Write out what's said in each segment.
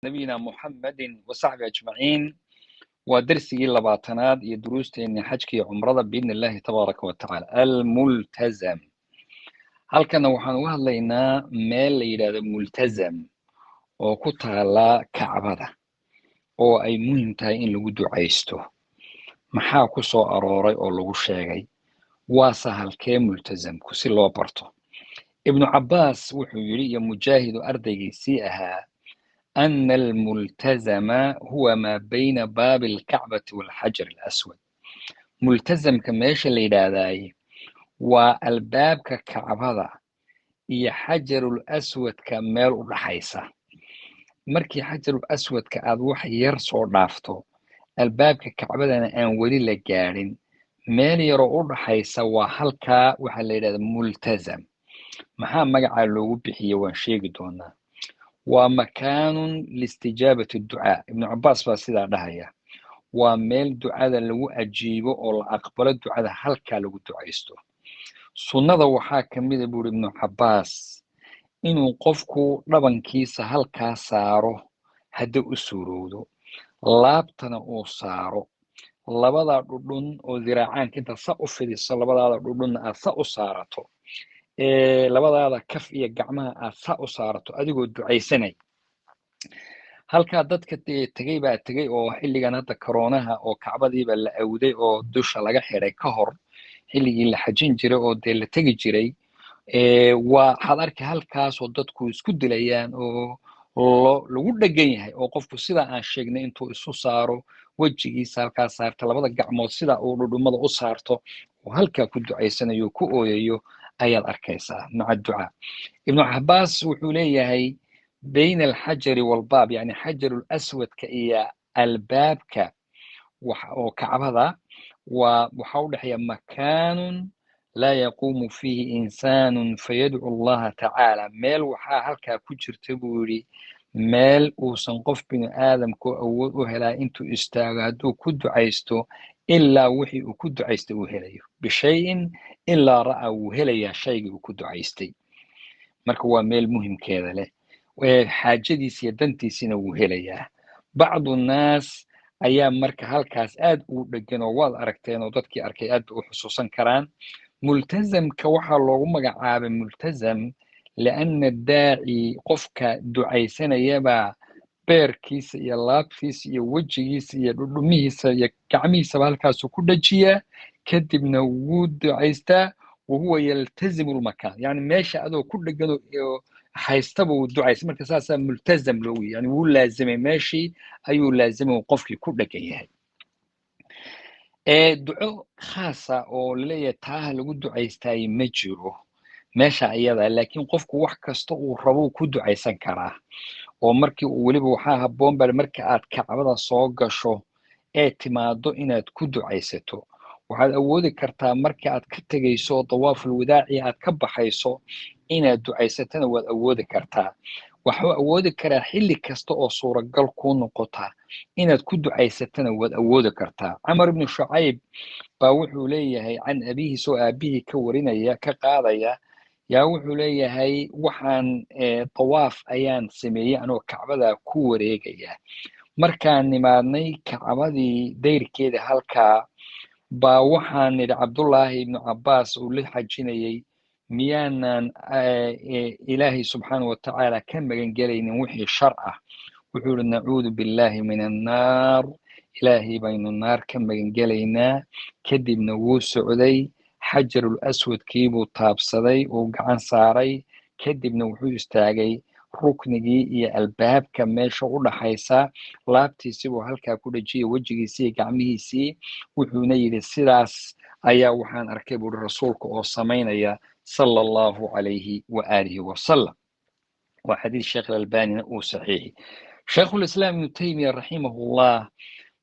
نبينا محمد وصحبه أجمعين ودرسي لباطنات يدروس إن حجكي عمرضة بإذن الله تبارك وتعالى الملتزم هل كان وحنوها لنا مال إلى الملتزم وكتغلا كعبده oo ay muhiim tahay in lagu ducaysto maxaa ku soo arooray oo lagu sheegay waa sahalkee multazamku si loo barto ibnu cabbaas wuxuu yidhi iyo mujaahidu ardaygiisii ahaa ana almultazama huwa maa bayna baabi alkacbati waalxajar alaswad multazamka meesha la yidhaahdaay waa albaabka kacbada iyo xajarul aswadka meel u dhaxaysa markii xajarul aswadka aad wax yar soo dhaafto albaabka kacbadana aan weli la gaadhin meel yaroo u dhaxaysa waa halkaa waxaa la yidhahdaa multazam maxaa magacaa loogu bixiye waan sheegi doonaa waa makaanun liistijaabati ducaa ibnu cabbaas baa sidaa dhahaya waa meel ducada lagu ajiibo oo la aqbalo ducada halkaa lagu ducaysto sunnada waxaa ka mida buuri ibnu cabbaas inuu qofku dhabankiisa halkaa saaro hadda u suurowdo laabtana uu saaro labadaa dhudhun oo diraacaanka inta sa u fidiso labadaada dhudhunna aad sa u saarato labadaada kaf iyo gacmaha aad sa u saarato adigoo ducaysanay halkaa dadka tegey baa tegey oo xilligan hadda koroonaha oo kacbadiiba la awday oo dusha laga xidhay ka hor xilligii la xajin jiray oo dee la tegi jiray waxaad arkay halkaasoo dadku isku dilayaan oo lagu dhegan yahay oo qofku sidaa aan sheegnay intuu isu saaro wejigiisa halkaa saarta labada gacmood sidaa uu dhudhumada u saarto oo halkaa ku ducaysanayo ku ooyayo ayaad arkaysaa maca ducaa ibnu cabbaas wuxuu leeyahay bayna alxajari walbaab yani xajarul aswadka iyo albaabka oo kacbada waxaa u dhexeeya makaanun laa yaquumu fiihi insaanun fayadcu allaha tacaala meel waxaa halkaa ku jirta buu yidhi meel uusan qof bini aadamku awood u helaa intuu istaago hadduu ku ducaysto ilaa wixii uu ku ducaystay uu helayo bishayin ilaa ra'aa wuu helayaa shaygii uu ku ducaystay marka waa meel muhimkeeda leh xaajadiis iyo dantiisina wuu helayaa bacdu nnaas ayaa marka halkaas aad ugu dhegan oo waad aragteen oo dadkii arkay aad bay u xusuusan karaan multazamka waxaa loogu magacaabay multazam lianna daaci qofka ducaysanayabaa beerkiisa iyo laabtiisa iyo wejigiisa iyo dhudhumihiisa iyo gacmihiisaba halkaasuu ku dhajiyaa kadibna wuu ducaystaa wahuwa yaltazimu lmakaan yani meesha adoo ku dhegan haystaba wuu ducaysa marka saasaa multazam loogu yani wuu laazimay meeshii ayuu laazimay qofkii ku dhegan yahay duco khaasa oo laleeyahay taaha lagu ducaystaay ma jiro meesha iyada laakiin qofku wax kasta uu rabo ku ducaysan karaa oo markii uu weliba waxaa habboon baa marka aad kacbada soo gasho ee timaado inaad ku ducaysato waxaad awoodi kartaa marka aad ka tegayso dawaaful wadaaci aad ka baxayso inaad ducaysatana waad awoodi kartaa waxuu awoodi karaa xilli kasta oo suuragal kuu noqota inaad ku ducaysatana waad awoodi kartaa camar ibnu shucayb baa wuxuu leeyahay can abihiis oo aabihii ka warinaya ka qaadaya yaa wuxuu leeyahay waxaan dawaaf ayaan sameeyey anoo kacbada ku wareegaya markaan nimaadnay kacbadii dayrkeeda halkaa baa waxaan nidhi cabdullaahi ibnu cabbaas uu la xajinayay miyaanan ilaahay subxaanahu watacaala ka magan gelaynin wixii shar ah wuxuu yihi nacuudu billaahi min annaar ilaahay baynu naar ka magan gelaynaa kadibna wuu socday xajarul aswadkiibuu taabsaday uu gacan saaray kadibna wuxuu istaagay ruknigii iyo albaabka meesha u dhaxaysa laabtiisii buu halkaa ku dhajiyay wejigiisii iyo gacmihiisii wuxuuna yidhi sidaas ayaa waxaan arkay buuri rasuulka oo samaynaya sala allahu calayhi wa aalihi wasalam waa xadiis sheekh alalbanina uu saxiixi shaykhulislaam ibnu taymiya raximahullah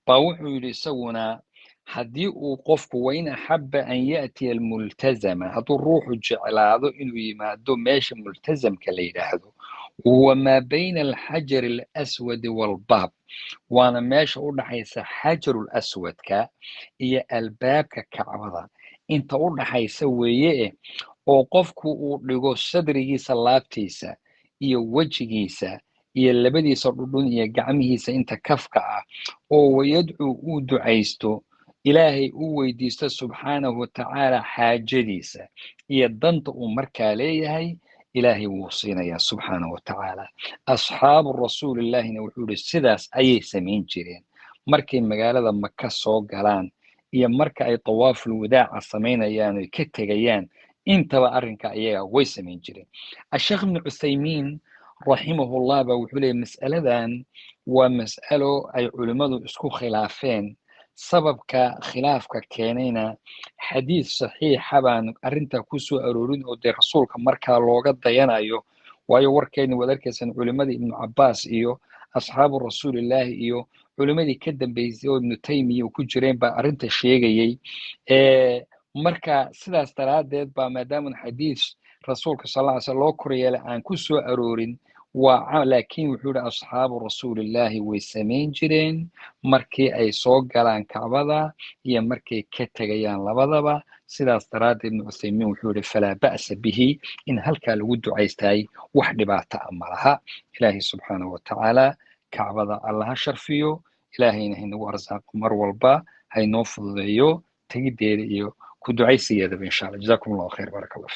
baa wuxuu yidhi isaguna haddii uu qofku wain axaba an ya'tiya almultazama hadduu ruuxu jeclaado inuu yimaado meesha multazamka la yidhaahdo huwa maa bayna alxajari alaswadi waalbaab waana meesha u dhaxaysa xajarul aswadka iyo albaabka kacbada inta u dhaxaysa weeye oo qofku uu dhigo sadrigiisa laabtiisa iyo wejigiisa iyo labadiisa dhudhun iyo gacmihiisa inta kafka ah oo wayadcuu uu ducaysto ilaahay uu weydiisto subxaanahu watacaala xaajadiisa iyo danta uu markaa leeyahay ilaahay wuu siinayaa subxaanahu watacaala asxaabu rasuulillaahina wuxuu yihi sidaas ayay samayn jireen markay magaalada maka soo galaan iyo marka ay tawaaful wadaaca samaynayaan oy ka tegayaan intaba arrinka ayaga way samayn jireen asheekh ibnu cuthaymiin raximahullah baa wuxuu leeyahy mas'aladan waa mas'alo ay culimmadu isku khilaafeen sababka khilaafka keenayna xadiid saxiixa baan arrintaa ku soo aroorin oo dee rasuulka markaa looga dayanayo waayo warkeedna waad arkaysan culimmadii ibnu cabbaas iyo asxaabu rasuulillaahi iyo culimmadii ka dambeysay oo ibnu taymiya ku jireen baa arrinta sheegayey marka sidaas daraaddeed baa maadaama xadiid rasuulka sal lla ly slam loo koryeelay aan ku soo aroorin laakiin wuxuu yihi asxaabu rasuulillaahi way samayn jireen markii ay soo galaan kacbada iyo markay ka tegayaan labadaba sidaas daraaddeed ibnu cuthaymiin wuxuu yihi falaa ba'sa bihi in halkaa lagu ducaystaay wax dhibaata a ma laha ilaahay subxaanahu watacaala kacbada allaha sharfiyo ilaahayna haynagu arsaaqo mar walba haynoo fududeeyo tegiddeeda iyo ku ducaysigeedaba insha allah jazakum allahu khayr baaraka allah